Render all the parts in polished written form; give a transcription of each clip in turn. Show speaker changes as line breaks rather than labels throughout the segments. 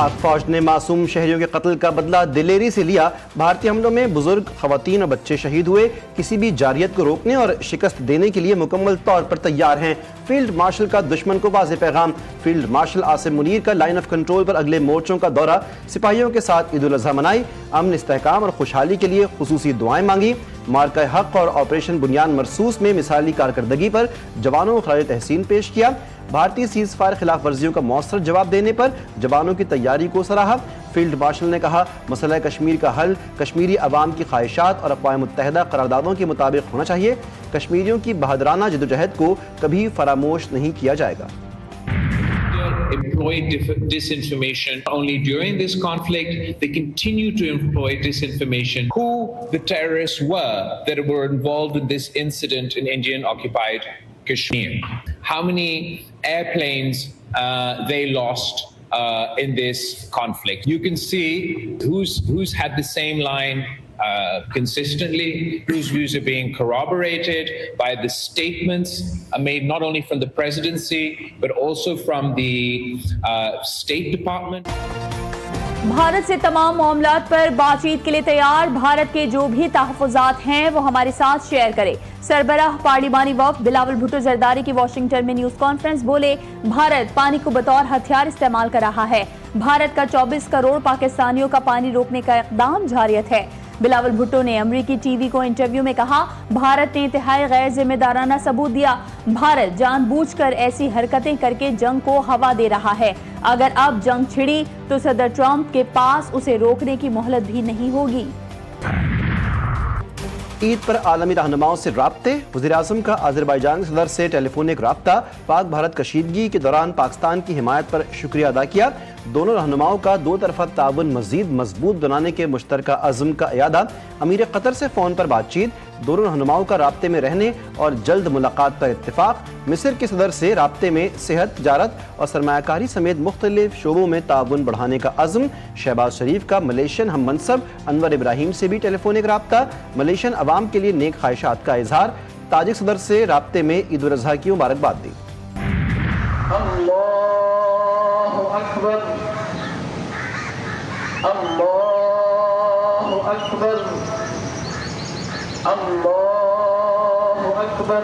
پاک فوج نے معصوم شہریوں کے قتل کا بدلہ دلیری سے لیا۔ بھارتی حملوں میں بزرگ، خواتین اور بچے شہید ہوئے۔ کسی بھی جارحیت کو روکنے اور شکست دینے کے لیے مکمل طور پر تیار ہیں۔ فیلڈ مارشل کا دشمن کو واضح پیغام۔ فیلڈ مارشل عاصم منیر کا لائن آف کنٹرول پر اگلے مورچوں کا دورہ۔ سپاہیوں کے ساتھ عید الاضحیٰ منائی، امن، استحکام اور خوشحالی کے لیے خصوصی دعائیں مانگی۔ مارکہ حق اور آپریشن بنیان مرصوص میں مثالی کارکردگی پر جوانوں کو خراج تحسین پیش کیا۔ بھارتی سیز فائر خلاف ورزیوں کا مؤثر جواب دینے پر جوانوں کی تیاری کو سراہا۔ فیلڈ مارشل نے کہا، مسئلہ کشمیر کا حل کشمیری عوام کی خواہشات اور اقوام متحدہ قراردادوں کے مطابق ہونا چاہیے۔ کشمیریوں کی بہادرانہ جدوجہد کو کبھی فراموش نہیں کیا جائے گا۔
Employed disinformation only during this conflict. They continue to employ disinformation. Who the terrorists were that were involved in this incident in Indian occupied Kashmir? How many airplanes they lost in this conflict? You can see who's had the same line consistently, whose views are being corroborated by the statements made not only from the presidency but also from the State Department.
Bharat سے تمام معاملات پر بات چیت کے لیے تیار۔ بھارت کے جو بھی تحفظات ہیں وہ ہمارے ساتھ شیئر کرے۔ سربراہ پارلیمانی وفد بلاول بھٹو زرداری کی واشنگٹن میں نیوز کانفرنس، بولے بھارت پانی کو بطور ہتھیار استعمال کر رہا ہے۔ بھارت کا 24 کروڑ پاکستانیوں کا پانی روکنے کا اقدام جاریت ہے۔ بلاول بھٹو نے امریکی ٹی وی کو انٹرویو میں کہا، بھارت نے انتہائی غیر ذمہ دارانہ ثبوت دیا۔ بھارت جان بوجھ کر ایسی حرکتیں کر کے جنگ کو ہوا دے رہا ہے۔ اگر اب جنگ چھڑی تو صدر ٹرمپ کے پاس اسے روکنے کی مہلت بھی نہیں ہوگی۔
عید پر عالمی رہنماؤں سے رابطے، وزیراعظم کا آذربائیجان صدر سے ٹیلی فونک رابطہ، پاک بھارت کشیدگی کے دوران پاکستان کی حمایت پر شکریہ ادا کیا۔ دونوں رہنماؤں کا دو طرفہ تعاون مزید مضبوط بنانے کے مشترکہ عزم کا اعادہ۔ امیر قطر سے فون پر بات چیت، دونوں رہنماؤں کا رابطے میں رہنے اور جلد ملاقات پر اتفاق۔ مصر کے صدر سے رابطے میں صحت، تجارت اور سرمایہ کاری سمیت مختلف شعبوں میں تعاون بڑھانے کا عزم۔ شہباز شریف کا ملیشین ہم منصب انور ابراہیم سے بھی ٹیلی فونک رابطہ، ملیشین عوام کے لیے نیک خواہشات کا اظہار۔ تاجک صدر سے رابطے میں عید الاضحیٰ کی مبارکباد دی۔
اللہ اکبر، اللہ اکبر، اللہ اکبر،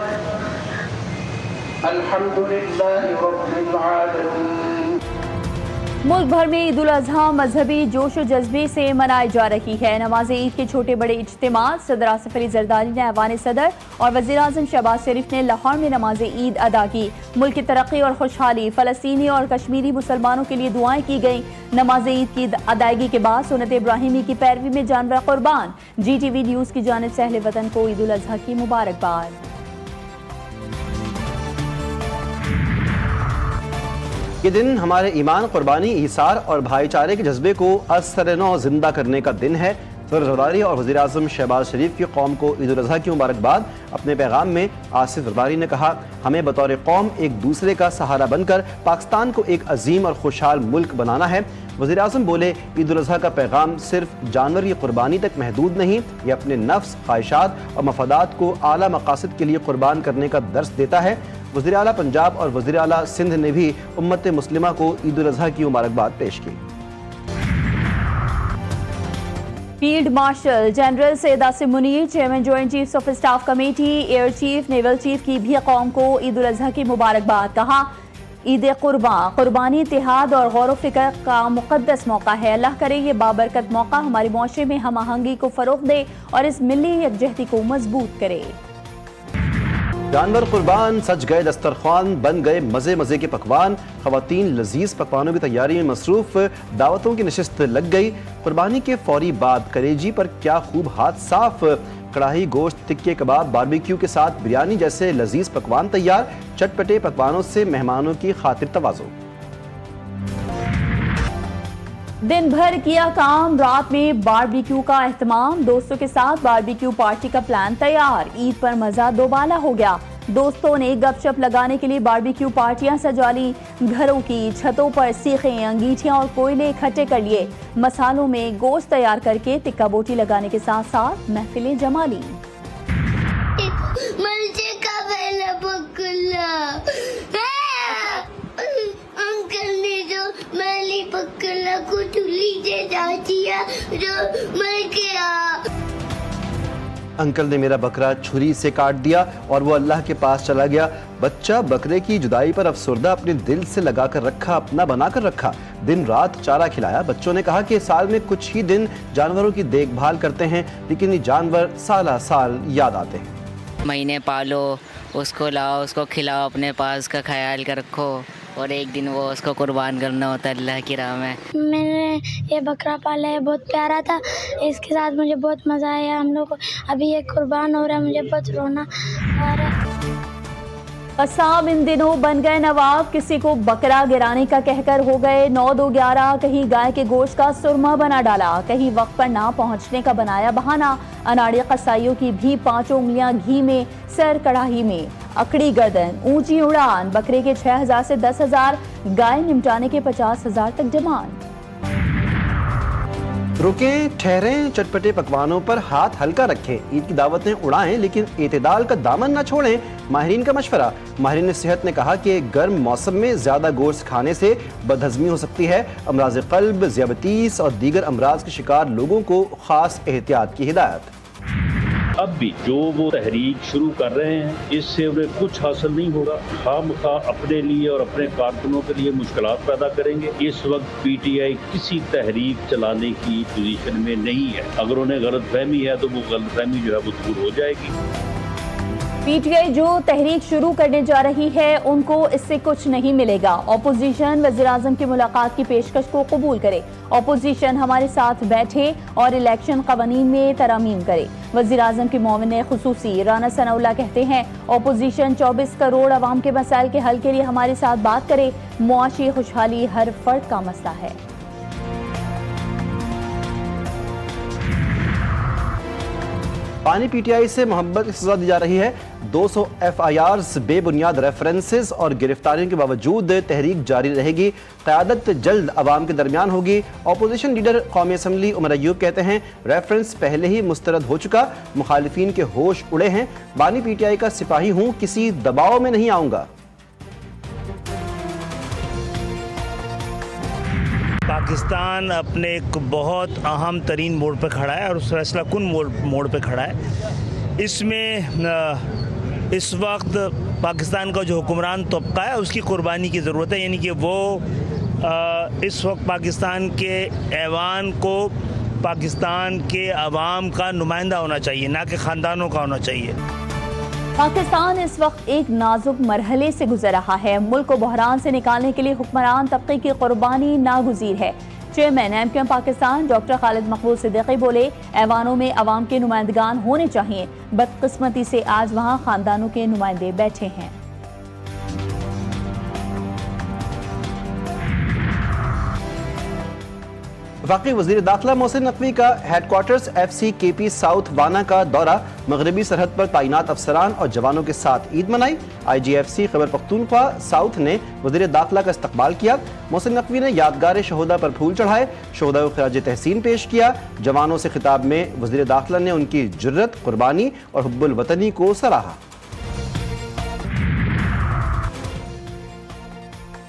الحمدللہ رب العالمین۔
ملک بھر میں عید الاضحیٰ مذہبی جوش و جذبے سے منائی جا رہی ہے۔ نماز عید کے چھوٹے بڑے اجتماعات، صدر آصف علی زرداری نے ایوان صدر اور وزیراعظم شہباز شریف نے لاہور میں نماز عید ادا کی۔ ملک کی ترقی اور خوشحالی، فلسطینی اور کشمیری مسلمانوں کے لیے دعائیں کی گئیں۔ نماز عید کی ادائیگی کے بعد سنت ابراہیمی کی پیروی میں جانور قربان۔ جی ٹی وی نیوز کی جانب سے اہل وطن کو عید الاضحیٰ کی مبارکباد۔
یہ دن ہمارے ایمان، قربانی، ایثار اور بھائی چارے کے جذبے کو از سر نو زندہ کرنے کا دن ہے۔ صدر زرداری اور وزیراعظم شہباز شریف کی قوم کو عید الاضحیٰ کی مبارکباد۔ اپنے پیغام میں آصف زرداری نے کہا، ہمیں بطور قوم ایک دوسرے کا سہارا بن کر پاکستان کو ایک عظیم اور خوشحال ملک بنانا ہے۔ وزیراعظم بولے، عید الاضحیٰ کا پیغام صرف جانور کی قربانی تک محدود نہیں، یہ اپنے نفس، خواہشات اور مفادات کو اعلیٰ مقاصد کے لیے قربان کرنے کا درس دیتا ہے۔ وزیر اعلیٰ پنجاب اور وزیر اعلیٰ سندھ نے بھی امت مسلمہ کو عید الاضحیٰ کی مبارکباد پیش کی۔
Field marshal general Syed Asim Munir, chairman joint chiefs of staff committee, air chief, naval chief کی بھی قوم کو عید الاضحیٰ کی مبارکباد۔ کہا، عید قرباں، قربانی، اتحاد اور غور و فکر کا مقدس موقع ہے۔ اللہ کرے یہ بابرکت موقع ہمارے معاشرے میں ہم آہنگی کو فروغ دے اور اس ملی یکجہتی کو مضبوط کرے۔
جانور قربان، سج گئے دسترخوان، بن گئے مزے مزے کے پکوان۔ خواتین لذیذ پکوانوں کی تیاری میں مصروف، دعوتوں کی نشست لگ گئی۔ قربانی کے فوری بعد کلیجی پر کیا خوب ہاتھ صاف، کڑاہی، گوشت، ٹکے، کباب، باربیکیو کے ساتھ بریانی جیسے لذیذ پکوان تیار۔ چٹپٹے پکوانوں سے مہمانوں کی خاطر تواضع۔
دن بھر کیا کام، رات میں باربیکیو کا اہتمام، دوستوں کے ساتھ باربیکیو پارٹی کا پلان تیار۔ عید پر مزہ دوبالا ہو گیا، دوستوں نے گپ شپ لگانے کے لیے باربیکیو پارٹیاں سجا لی، گھروں کی چھتوں پر سیخیں، انگیٹھیاں اور کوئلے اکٹھے کر لیے، مسالوں میں گوشت تیار کر کے ٹکا بوٹی لگانے کے ساتھ ساتھ محفلیں جما لی۔
انکل نے جو मैंने पकड़ा को चुली से जाचिया जो मर गया।
अंकल ने मेरा बकरा छुरी से काट दिया और वो अल्लाह के पास चला गया। बच्चा बकरे की जुदाई पर अफसरदा अपने दिल से लगा कर रखा, अपना बना कर रखा, दिन रात चारा खिलाया। बच्चों ने कहा कि साल में कुछ ही दिन जानवरों की देखभाल करते हैं, लेकिन ये जानवर साल साल याद आते हैं।
महीने पालो, उसको लाओ, उसको खिलाओ, अपने पास उसका ख्याल कर रखो और एक दिन वो उसको कुर्बान करना होता है अल्लाह की राह में।
मैंने ये बकरा पाला है, बहुत प्यारा था, इसके साथ मुझे बहुत मज़ा आया। हम लोग को अभी ये कुर्बान हो रहा है, मुझे बहुत रोना आ रहा है।
कसाब इन दिनों बन गए नवाब, किसी को बकरा गिराने का कहकर हो गए 9-2-11। कहीं गाय के गोश्त का सुरमा बना डाला, कहीं वक्त पर ना पहुंचने का बनाया बहाना। अनाड़ी कसाईयों की भी 5 उंगलियां घी में, सर कढ़ाई में, अकड़ी गर्दन, ऊंची उड़ान। बकरे के 6,000 से 10,000, गाय निपटाने के 50,000 तक जमान।
रुकें, ठहरें, चटपटे पकवानों पर हाथ हल्का रखें, ईद की दावतें उड़ाएं, लेकिन एतदाल का दामन न छोड़ें। माहिरीन का मशवरा। माहिरीन सेहत ने कहा कि गर्म मौसम में ज़्यादा गोश्त खाने से बदहज़मी हो सकती है। अमराज क़ल्ब, ज़ियाबतीस और दीगर अमराज के शिकार लोगों को ख़ास एहतियात की हिदायत।
अब भी जो वो तहरीक शुरू कर रहे हैं, इससे उन्हें कुछ हासिल नहीं होगा, खामखा अपने लिए और अपने कारकुनों के लिए मुश्किलात पैदा करेंगे। इस वक्त पीटीआई किसी तहरीक चलाने की पोजीशन में नहीं है। अगर उन्हें गलतफहमी है तो वो गलतफहमी जो है वो दूर हो जाएगी।
पीटीआई जो तहरीक शुरू करने जा रही है उनको इससे कुछ नहीं मिलेगा। ऑपोजिशन वज़ीर-ए-आज़म की मुलाकात की पेशकश को कबूल करे। ऑपोजिशन हमारे साथ बैठे और इलेक्शन क़वानीन में तरमीम करे। वज़ीर-ए-आज़म के मुआविन खुसूसी राना सनाउल्लाह कहते हैं, ऑपोजिशन 24 करोड़ अवाम के मसाइल के हल के लिए हमारे साथ बात करे। मुआशी खुशहाली हर फर्द का मसला है।
पानी पीटीआई से मोहब्बत की सजा दी जा रही है। 200 FIRs, बेबुनियाद रेफरेंसेस और गिरफ्तारियों के बावजूद तहरीक जारी रहेगी। क़यादत जल्द अवाम के दरमियान होगी। अपोजिशन लीडर कौमी असम्बली उमर अयूब कहते हैं, रेफरेंस पहले ही मुस्तरद हो चुका, मुखालिफिन के होश उड़े हैं। बानी पीटीआई का सिपाही हूँ, किसी दबाव में नहीं आऊँगा।
पाकिस्तान अपने एक बहुत अहम तरीन मोड़ पर खड़ा है और उस फैसला कुन मोड़ पर खड़ा है। इसमें इस वक्त पाकिस्तान का जो हुक्मरान तबका है उसकी कुर्बानी की ज़रूरत है, यानी कि वो इस वक्त पाकिस्तान के ऐवान को पाकिस्तान के अवाम का नुमाइंदा होना चाहिए, ना कि ख़ानदानों का होना चाहिए।
पाकिस्तान इस वक्त एक नाजुक मरहले से गुजर रहा है। मुल्क को बहरान से निकालने के लिए हुक्मरान तबके की कुर्बानी नागुज़ीर है। Chairman MQM Pakistan doctor Khalid मकबूल सिद्दीकी बोले, ऐवानों में अवाम के नुमाइंदगान होने चाहिए। बदकिस्मती से आज वहाँ खानदानों के नुमाइंदे बैठे हैं।
वफाकी वज़ीर दाखिला मोहसिन नकवी का हेडक्वार्टर्स FCKP साउथ वाना का दौरा। मगरबी सरहद पर तैनात अफसरान और जवानों के साथ ईद मनाई। IGFC खैबर पख्तूनख्वा साउथ ने वज़ीर दाखिला का इस्तकबाल किया। मोहसिन नकवी ने यादगार शहोदा पर फूल चढ़ाए, शहोदा को खिराज तहसीन पेश किया। जवानों से खिताब में वज़ीर दाखिला ने उनकी जुर्रत, कुर्बानी और हुब्बुल वतनी को सराहा।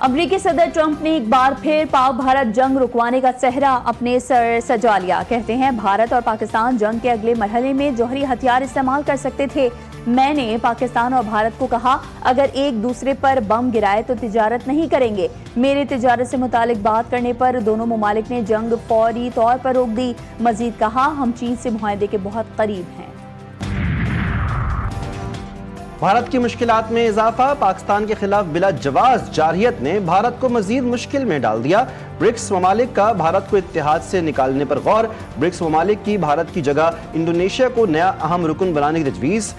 अमरीकी सदर ट्रंप ने एक बार फिर पाक भारत जंग रुकवाने का सेहरा अपने सर सजा लिया। कहते हैं, भारत और पाकिस्तान जंग के अगले मरहले में जौहरी हथियार इस्तेमाल कर सकते थे। मैंने पाकिस्तान और भारत को कहा, अगर एक दूसरे पर बम गिराए तो तिजारत नहीं करेंगे। मेरे तिजारत से मुतालिक बात करने पर दोनों ममालिक ने जंग फौरी तौर पर रोक दी। मजीद कहा, हम चीन से मुआहदे के बहुत करीब हैं।
भारत की मुश्किलात में इजाफा। पाकिस्तान के खिलाफ बिला जवाज जारहियत ने भारत को मजीद मुश्किल में डाल दिया। ब्रिक्स ममालिक का भारत को इत्तेहाद से निकालने पर गौर। ब्रिक्स ममालिक की भारत की जगह इंडोनेशिया को नया अहम रुकन बनाने की तजवीज़।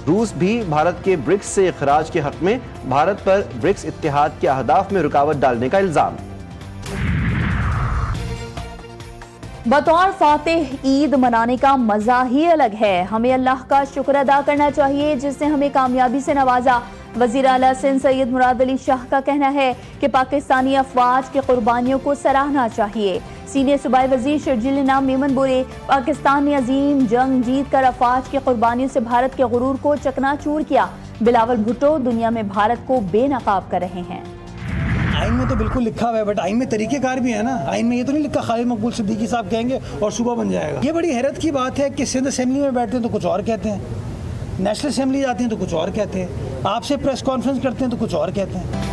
रूस भी भारत के ब्रिक्स से इखराज के हक में। भारत पर ब्रिक्स इत्तेहाद के अहदाफ में रुकावट डालने का इल्ज़ाम।
बतौर फातिह ईद मनाने का मजा ही अलग है। हमें अल्लाह का शुक्र अदा करना चाहिए जिसने हमें कामयाबी से नवाजा। वज़ीर आला सिंध सैयद मुराद अली शाह का कहना है कि पाकिस्तानी अफवाज की कुर्बानियों को सराहना चाहिए। सीनियर सूबाई वजीर शर्जील इनाम मेमन बोले, पाकिस्तान ने अजीम जंग जीत कर अफवाज की कुर्बानियों से भारत के गुरूर को चकनाचूर किया। बिलावल भुट्टो दुनिया में भारत को बेनकाब कर रहे हैं।
आइन में तो बिल्कुल लिखा हुआ है, बट आइन में तरीके कार भी है ना। आइन में ये तो नहीं लिखा खालिद मकबूल सिद्दीकी साहब कहेंगे और सूबा बन जाएगा। ये बड़ी हैरत की बात है कि सिंध असेंबली में बैठते हैं तो कुछ और कहते हैं, नेशनल असेंबली जाते हैं तो कुछ और कहते हैं, आपसे प्रेस कॉन्फ्रेंस करते हैं तो कुछ और कहते हैं।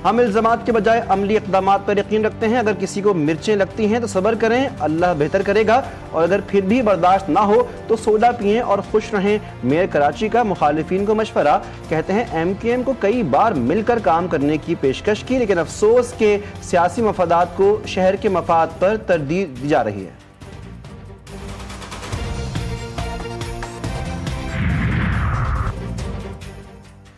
हम इल्ज़ामात के बजाय अमली इक़दामात पर यकीन रखते हैं। अगर किसी को मिर्चें लगती हैं तो सब्र करें, अल्लाह बेहतर करेगा, और अगर फिर भी बर्दाश्त ना हो तो सोडा पिएं और खुश रहें। मेयर कराची का मुखालिफिन को मशवरा। कहते हैं MKM को कई बार मिलकर काम करने की पेशकश की, लेकिन अफसोस के सियासी मफादात को शहर के मफाद पर तरजीह दी जा रही है।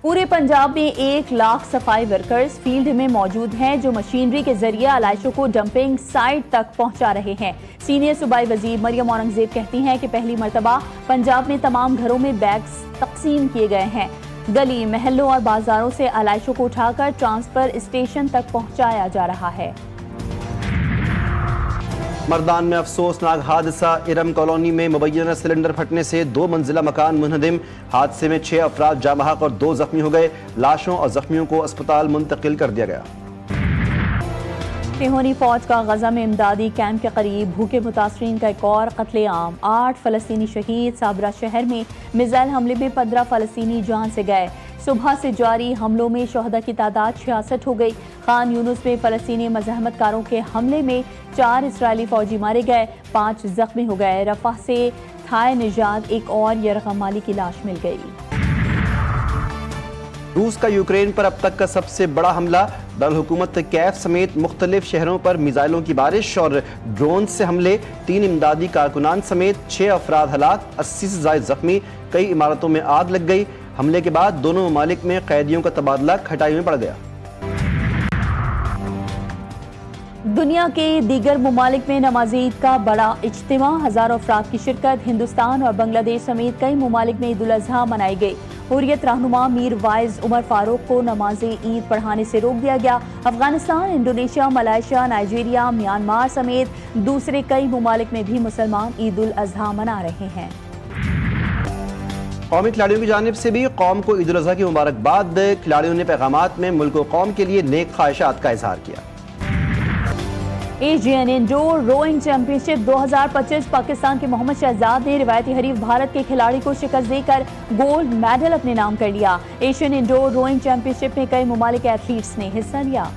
पूरे पंजाब में 1 लाख सफाई वर्कर्स फील्ड में मौजूद हैं जो मशीनरी के जरिए आलाइशों को डंपिंग साइट तक पहुंचा रहे हैं। सीनियर सूबाई वजीर मरियम औरंगजेब कहती हैं कि पहली मर्तबा पंजाब में तमाम घरों में बैग्स तकसीम किए गए हैं। गली महलों और बाजारों से आलाइशों को उठाकर ट्रांसफर स्टेशन तक पहुंचाया जा रहा है।
मर्दान में अफसोसनाक हादसा। इरम कॉलोनी में मुबैना सिलेंडर फटने से 2 मंजिला मकान मुनहदिम। हादसे में 6 अफराद जाँ बहक और 2 जख्मी हो गए। लाशों और जख्मियों को अस्पताल मुंतकिल कर दिया गया।
तिहोनी फौज का गजा में इमदादी कैंप के करीब भूखे मुतासरीन का एक और कत्लेआम। 8 फलस्तीनी शहीद। साबरा शहर में मिसाइल हमले में 15 फलस्तीनी जान से गए। सुबह से जारी हमलों में शहदा की तादाद 66 हो गई। खान यूनुस में फलस्तीनी मज़ाहमतकारों के हमले में 4 इसराइली फौजी मारे गए, 5 जख्मी हो गए। रफा से थाय निजात एक और यरगमाली की लाश मिल गई।
रूस का यूक्रेन पर अब तक का सबसे बड़ा हमला। दारुल-हुकूमत कैफ समेत मुख्तलिफ शहरों पर मिसाइलों की बारिश और ड्रोन से हमले। 3 इमदादी कारकुनान समेत 6 अफराद हलाक, 80 से ज़ायद जख्मी। कई इमारतों में आग लग गई। हमले के बाद दोनों ममालिक में कैदियों का तबादला खटाई में पड़ गया।
दुनिया के दीगर ममालिक में नमाज़ ईद का बड़ा इज्तिमा। हज़ारों अफराद की शिरकत। हिंदुस्तान और बांग्लादेश समेत कई ममालिक में ईद उल अज़हा मनाई गई। हुर्रियत रहनुमा मीर वाइज उमर फारूक को नमाज ईद पढ़ाने से रोक दिया गया। Afghanistan, Indonesia, Malaysia, Nigeria, Myanmar समेत दूसरे कई ममालिक में भी मुसलमान ईद उल अज़हा मना रहे हैं।
कौमी खिलाड़ियों की जानिब से भी कौम को ईद उल अज़हा की मुबारकबाद। खिलाड़ियों ने पैगामात में मुल्क और कौम के लिए नेक ख्वाहिशात का इजहार किया।
Asian indoor rowing championship 2025 Pakistan के मोहम्मद शहजाद ने रिवायती हरीफ भारत के खिलाड़ी को शिकस्त देकर गोल्ड मेडल अपने नाम कर लिया। एशियन इंडोर रोइंग चैंपियनशिप में कई ममालिक एथलीट्स ने हिस्सा लिया।